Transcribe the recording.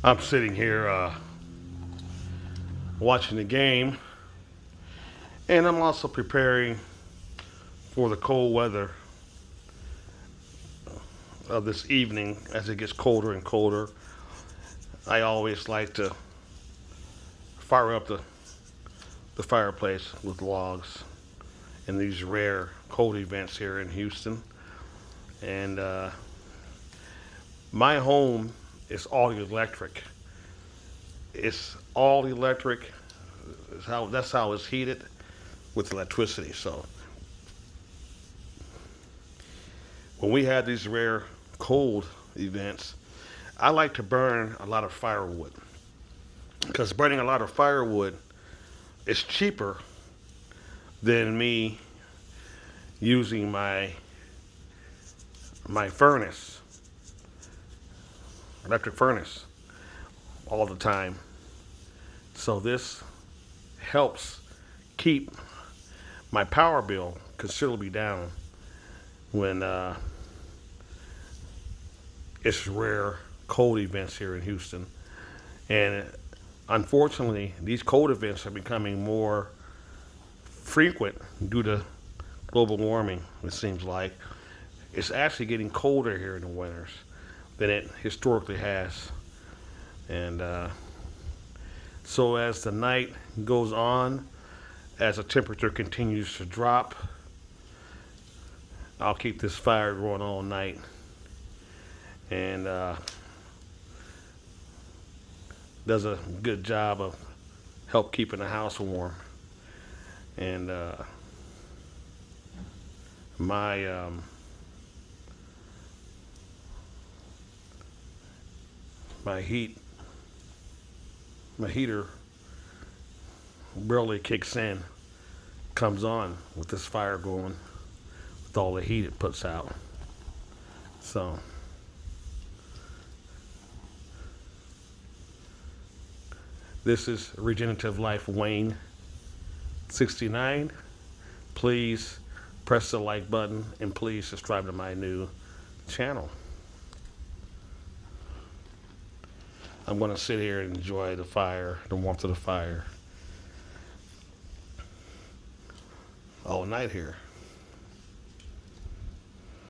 I'm sitting here watching the game, and I'm also preparing for the cold weather of this evening as it gets colder and colder. I always like to fire up the fireplace with logs in these rare cold events here in Houston. And my home is all electric. It's all electric. That's how it's heated with electricity. So when we had these rare cold events, I like to burn a lot of firewood because burning a lot of firewood is cheaper than me using my furnace, electric furnace, all the time. So this helps keep my power bill considerably down when it's rare cold events here in Houston. And unfortunately, these cold events are becoming more frequent due to global warming, it seems like. It's actually getting colder here in the winters than it historically has. And so as the night goes on, as the temperature continues to drop, I'll keep this fire going all night. And does a good job of help keeping the house warm. And my my heat my heater barely kicks in, comes on with this fire going, with all the heat it puts out. So this is Regenerative Life Wayne 69. Please press the like button and please subscribe to my new channel. I'm going to sit here and enjoy the fire, the warmth of the fire all night here.